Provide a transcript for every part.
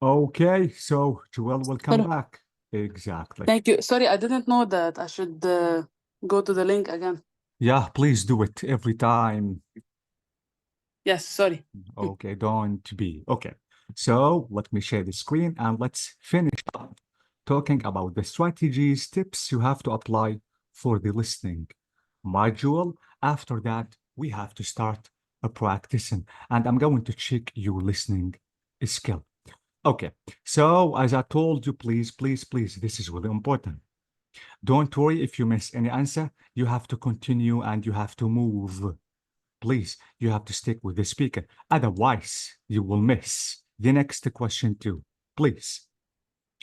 Okay, so Joel will come Sorry. back. Exactly. Thank you. Sorry, I didn't know that I should go to the link again. Yeah, please do it every time. Yes, sorry. Okay, don't be. Okay, so let me share the screen and let's finish up talking about the strategies, tips you have to apply for the listening module. After that, we have to start practicing, and I'm going to check your listening skill. Okay, so as I told you, please, this is really important. Don't worry if you miss any answer. You have to continue and you have to move. Please, you have to stick with the speaker. Otherwise, you will miss the next question too. Please.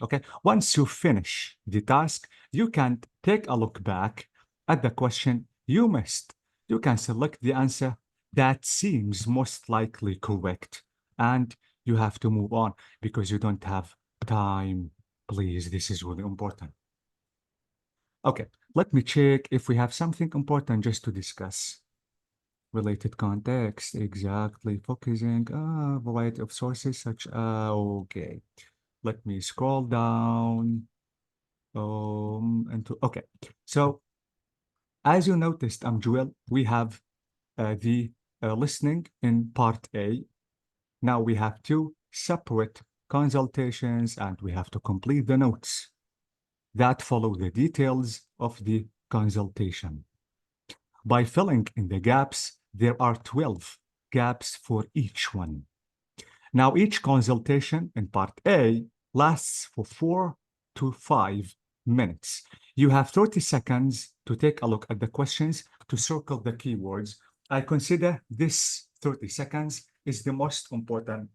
Okay. Once you finish the task, you can take a look back at the question you missed. You can select the answer that seems most likely correct. And you have to move on because you don't have time. Please, this is really important. Okay, let me check if we have something important just to discuss. Related context, exactly. Focusing, variety of sources such, okay. Let me scroll down. Okay. So as you noticed, Joel, we have the listening in part A. Now we have two separate consultations and we have to complete the notes that follow the details of the consultation. By filling in the gaps, there are 12 gaps for each one. Now, each consultation in part A lasts for 4 to 5 minutes. You have 30 seconds to take a look at the questions to circle the keywords. I consider this 30 seconds is the most important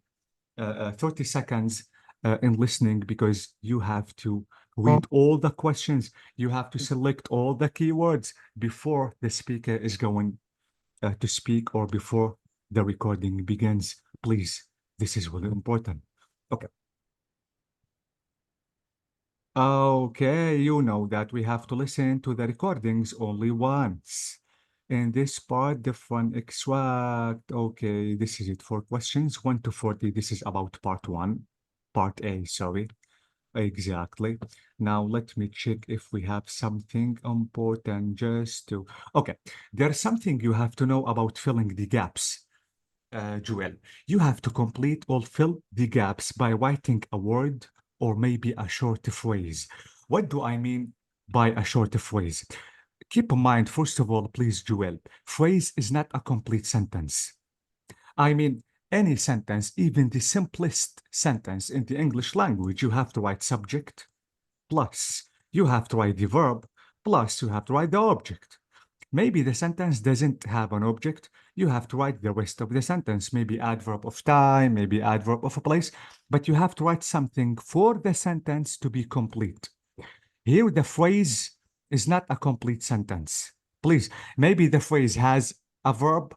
30 seconds in listening because you have to read all the questions. You have to select all the keywords before the speaker is going to speak or before the recording begins. Please, this is really important. Okay. Okay, you know that we have to listen to the recordings only once. In this part, the fun extract. Okay, this is it for questions 1 to 40. This is about part 1. Part A, sorry. Exactly. Now let me check if we have something important just to. Okay, there's something you have to know about filling the gaps, Joel. You have to complete or fill the gaps by writing a word or maybe a short phrase. What do I mean by a short phrase? Keep in mind, first of all, please, Joel, phrase is not a complete sentence. I mean, any sentence, even the simplest sentence in the English language, you have to write subject, plus you have to write the verb, plus you have to write the object. Maybe the sentence doesn't have an object. You have to write the rest of the sentence, maybe adverb of time, maybe adverb of a place, but you have to write something for the sentence to be complete. Here, the phrase is not a complete sentence. Please, maybe the phrase has a verb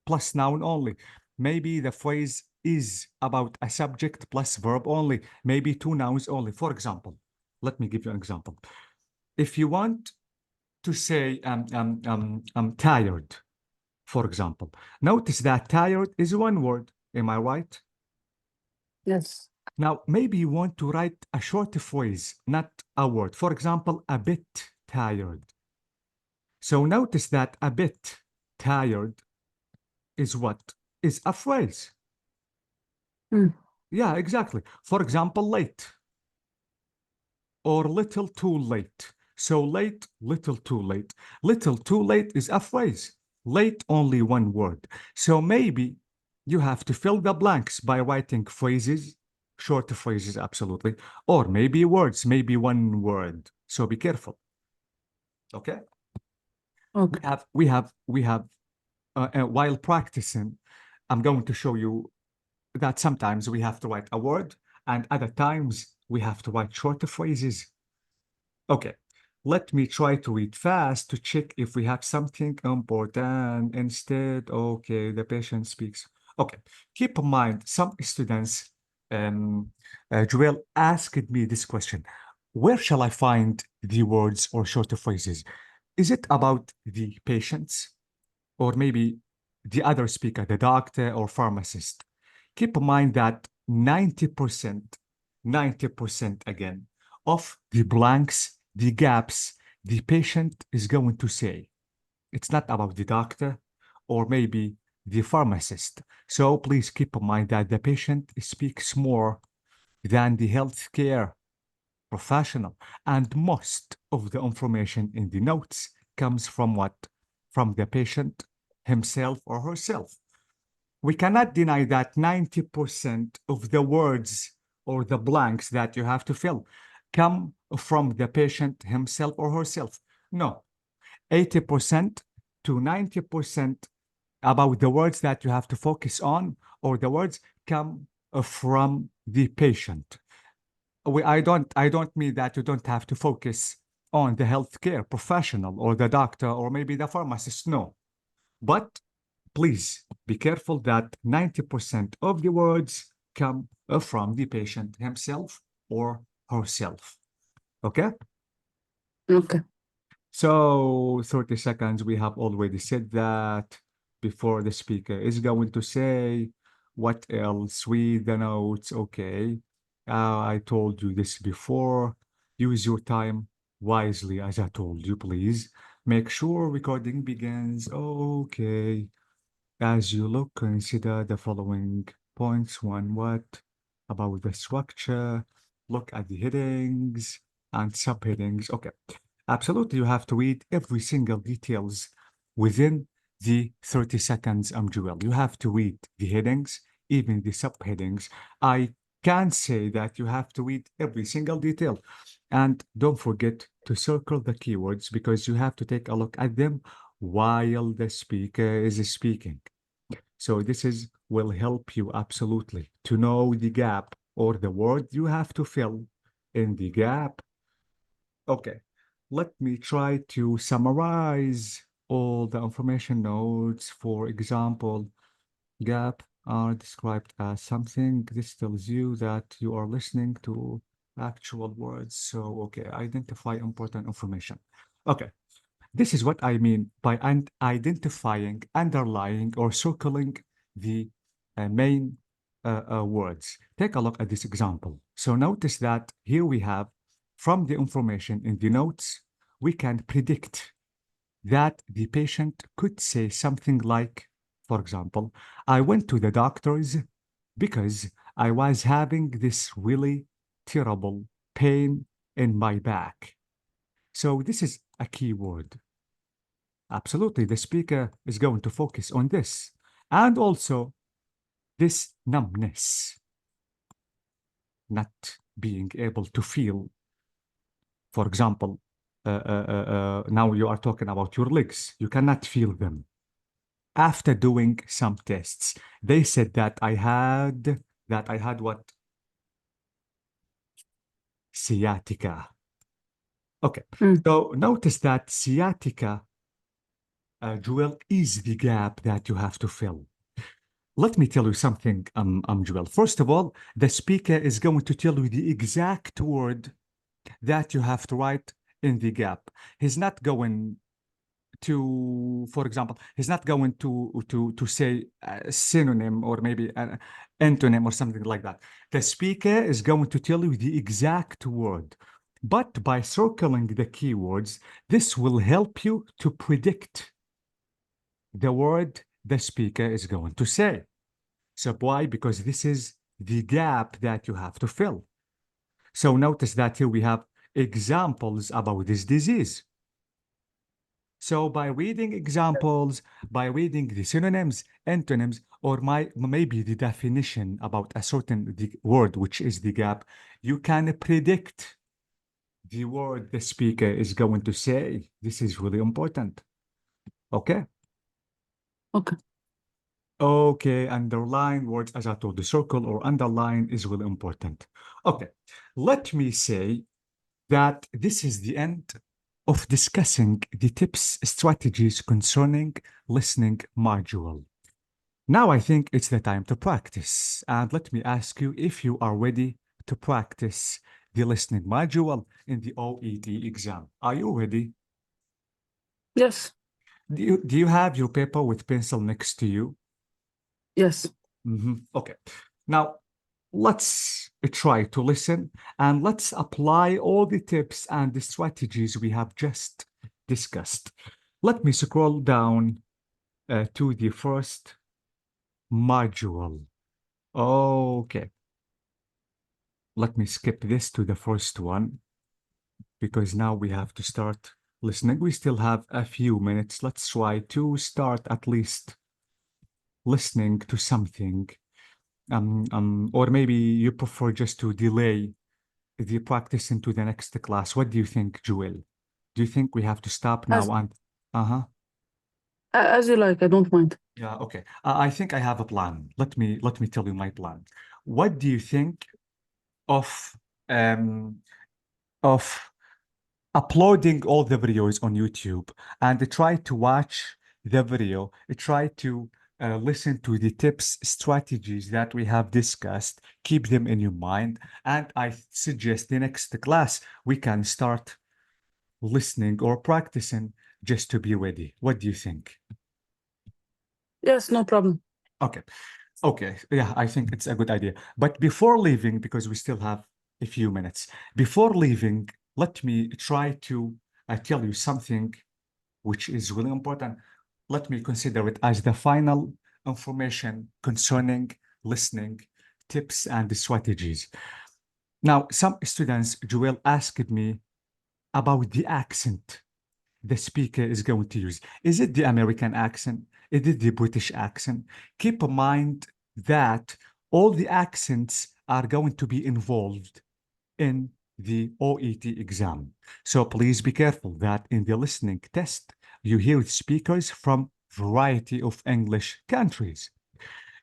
plus noun only. Maybe the phrase is about a subject plus verb only. Maybe two nouns only. For example, let me give you an example. If you want to say I'm tired, for example, notice that tired is one word. Am I right? Yes. Now, maybe you want to write a short phrase, not a word. For example, a bit tired. So notice that a bit tired is what? Is a phrase. Hmm. Yeah, exactly. For example, late or little too late. So late, little too late. Little too late is a phrase. Late, only one word. So maybe you have to fill the blanks by writing phrases, short phrases, absolutely, or maybe words, maybe one word. So be careful. Okay. Okay. While practicing, I'm going to show you that sometimes we have to write a word and other times we have to write shorter phrases. Okay, let me try to read fast to check if we have something important instead. Okay, the patient speaks. Okay, keep in mind, some students, Joel asked me this question. Where shall I find the words or shorter phrases? Is it about the patients or maybe the other speaker, the doctor or pharmacist? Keep in mind that 90%, 90% again, of the blanks, the gaps, the patient is going to say. It's not about the doctor or maybe the pharmacist. So please keep in mind that the patient speaks more than the healthcare professional. And most of the information in the notes comes from what? From the patient himself or herself. We cannot deny that 90% of the words or the blanks that you have to fill come from the patient himself or herself. No, 80% to 90% about the words that you have to focus on or the words come from the patient. I don't mean that you don't have to focus on the healthcare professional or the doctor or maybe the pharmacist. No, but please be careful that 90% of the words come from the patient himself or herself. Okay? Okay. So 30 seconds, we have already said that before the speaker is going to say. What else? Read the notes. Okay. I told you this before. Use your time wisely, as I told you, please. Make sure recording begins. Okay. As you look, consider the following points. One, what about the structure? Look at the headings and subheadings. Okay. Absolutely, you have to read every single details within the 30 seconds, Joel. You have to read the headings, even the subheadings. I can say that you have to read every single detail. And don't forget to circle the keywords because you have to take a look at them while the speaker is speaking. So this will help you absolutely to know the gap or the word you have to fill in the gap. Okay, let me try to summarize all the information notes. For example, gap are described as something. This tells you that you are listening to actual words. So, okay, identify important information. Okay, this is what I mean by identifying, underlying, or circling the main words. Take a look at this example. So notice that here we have, from the information in the notes, we can predict that the patient could say something like, for example, I went to the doctor's because I was having this really terrible pain in my back. So this is a key word. Absolutely, the speaker is going to focus on this. And also this numbness, not being able to feel. For example, now you are talking about your legs. You cannot feel them. After doing some tests, they said that I had what? Sciatica. Okay. Mm. So notice that sciatica, Joel, is the gap that you have to fill. Let me tell you something, Joel. First of all, the speaker is going to tell you the exact word that you have to write in the gap. He's not going to, for example, he's not going to say a synonym or maybe an antonym or something like that. The speaker is going to tell you the exact word. But by circling the keywords, this will help you to predict the word the speaker is going to say. So why? Because this is the gap that you have to fill. So notice that here we have examples about this disease. So by reading examples, by reading the synonyms, antonyms, or maybe the definition about a certain word, which is the gap, you can predict the word the speaker is going to say. This is really important. Okay? Okay. Okay, underline words, as I told, the circle or underline is really important. Okay, let me say that this is the end of discussing the tips, strategies concerning listening module. Now I think it's the time to practice. And let me ask you if you are ready to practice the listening module in the OET exam. Are you ready? Yes. Do you have your paper with pencil next to you? Yes. Okay. Now, let's try to listen and let's apply all the tips and the strategies we have just discussed. Let me scroll down to the first module. Okay. Let me skip this to the first one because now we have to start listening. We still have a few minutes. Let's try to start at least listening to something. Or maybe you prefer just to delay the practice into the next class. What do you think, Joel? Do you think we have to stop As now and uh-huh? as you like, I don't mind. Yeah, okay. I think I have a plan. Let me tell you my plan. What do you think of um of uploading all the videos on YouTube and try to watch the video, try to listen to the tips, strategies that we have discussed, keep them in your mind. And I suggest the next class we can start listening or practicing just to be ready. What do you think? Yes, no problem. Okay. Okay. Yeah, I think it's a good idea. But before leaving, because we still have a few minutes, before leaving, let me try to tell you something which is really important. Let me consider it as the final information concerning listening, tips, and strategies. Now, some students, Joel, asked me about the accent the speaker is going to use. Is it the American accent? Is it the British accent? Keep in mind that all the accents are going to be involved in the OET exam. So please be careful that in the listening test, you hear speakers from variety of English countries.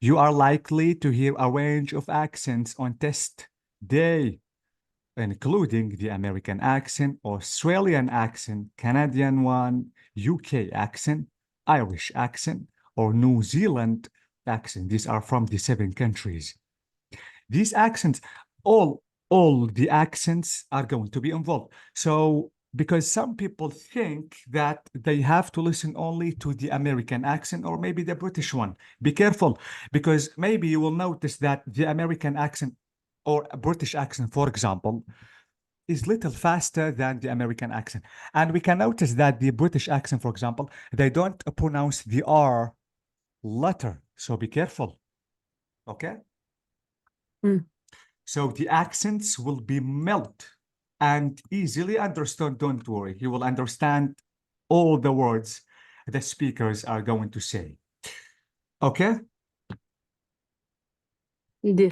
You are likely to hear a range of accents on test day, including the American accent, Australian accent, Canadian one, UK accent, Irish accent, or New Zealand accent. These are from the 7 countries. These accents, all the accents are going to be involved. So because some people think that they have to listen only to the American accent or maybe the British one. Be careful, because maybe you will notice that the American accent or a British accent, for example, is little faster than the American accent. And we can notice that the British accent, for example, they don't pronounce the R letter. So be careful. Okay? Mm. So the accents will be melt and easily understood. Don't worry. You will understand all the words the speakers are going to say. Okay? Deal.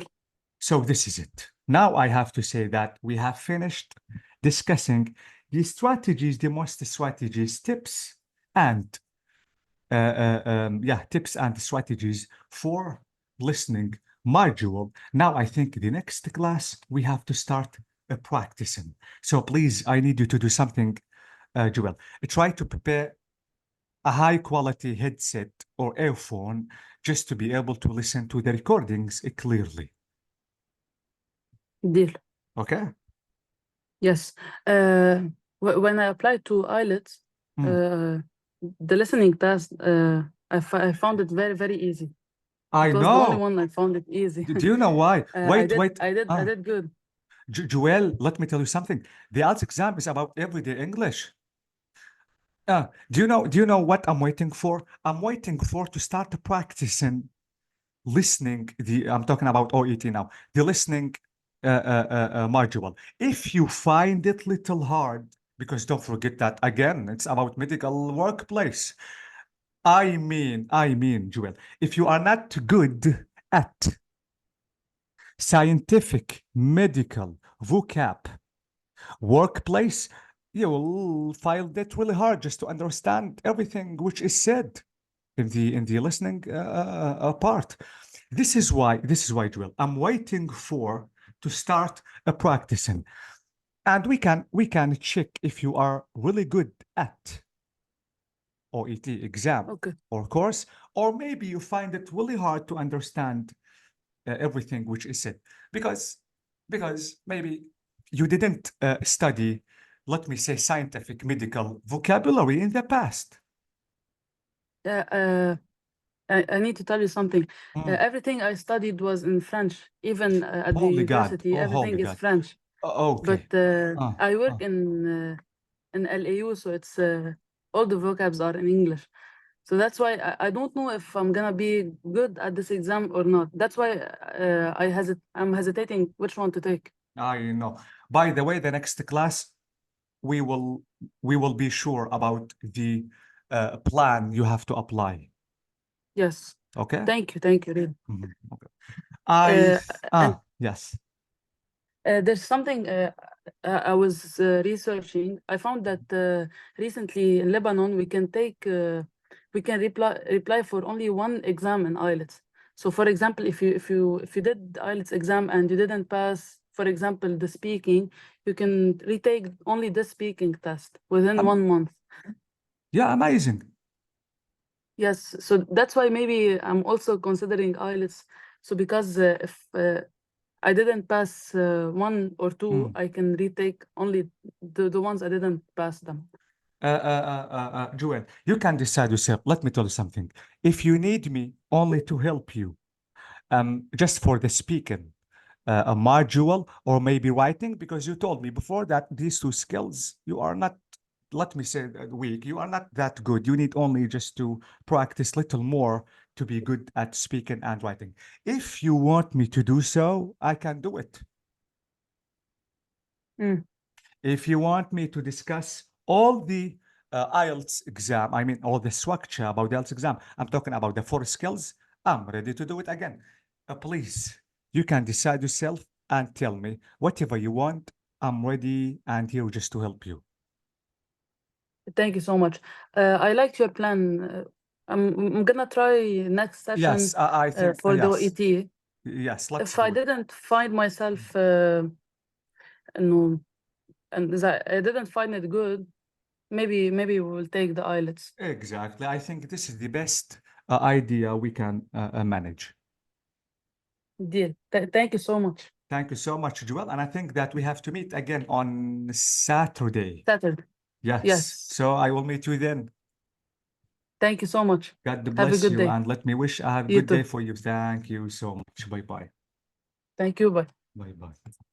So this is it. Now I have to say that we have finished discussing the strategies, the most strategies, tips, and tips and strategies for listening module. Now I think the next class we have to start practicing. So please, I need you to do something, Joel. Try to prepare a high quality headset or earphone just to be able to listen to the recordings clearly. Deal. Okay? Yes. When I applied to IELTS, the listening test, I found it very, very easy. I It was the only know. one I found it easy. Do you know why? I Wait, wait. did good. Joel, let me tell you something. The IELTS exam is about everyday English. Do you know what I'm waiting for? I'm waiting for to start practicing listening. I'm talking about OET now. The listening module. If you find it little hard, because don't forget that again, it's about medical workplace. I mean, Joel, if you are not good at scientific medical vocab workplace, you will find it really hard just to understand everything which is said in the listening part. This is why, Joel, I'm waiting for to start practicing, and we can check if you are really good at OET exam Okay. or course, or maybe you find it really hard to understand everything which is said, because maybe you didn't study, let me say, scientific medical vocabulary in the past. Uh, I need to tell you something. Mm. Everything I studied was in French. Even at the Holy God. university, Oh, everything holy is God. French. But Okay. I Uh. work in LAU, so it's all the vocabs are in English. So that's why I don't know if I'm gonna be good at this exam or not. That's why I'm hesitating which one to take. I know. By the way, the next class we will we will be sure about the plan you have to apply. Yes. Okay? Thank you, really. Mhm. Okay. I Uh, and yes. there's something I was researching. I found that recently in Lebanon we can reply for only one exam in IELTS. So, for example, if you did the IELTS exam and you didn't pass, for example, the speaking, you can retake only the speaking test within Um, 1 month. yeah, amazing. Yes, so that's why maybe I'm also considering IELTS. So because if I didn't pass one or two, Mm. I can retake only the ones I didn't pass them. Joel, you can decide yourself. Let me tell you something. If you need me only to help you, just for the speaking, a module or maybe writing, because you told me before that these two skills you are not, let me say, weak. You are not that good. You need only just to practice little more to be good at speaking and writing. If you want me to do so, I can do it. Mm. If you want me to discuss all the IELTS exam, I mean, all the structure about the IELTS exam, I'm talking about the four skills, I'm ready to do it again. Please, you can decide yourself and tell me whatever you want. I'm ready and here just to help you. Thank you so much. I liked your plan. I'm gonna try next Yes, session I think, for the yes, OET. yes, let's If I do it. didn't find myself, no, and I didn't find it good, maybe we will take the IELTS. Exactly. I think this is the best idea we can manage. Deal. Thank you so much. Thank you so much, Joel. And I think that we have to meet again on Saturday. Saturday. Yes. Yes. So I will meet you then. Thank you so much. God Have a bless good you day. and let me wish a You good day too. for you. Thank you so much. Bye bye. Thank you. Bye. Bye bye.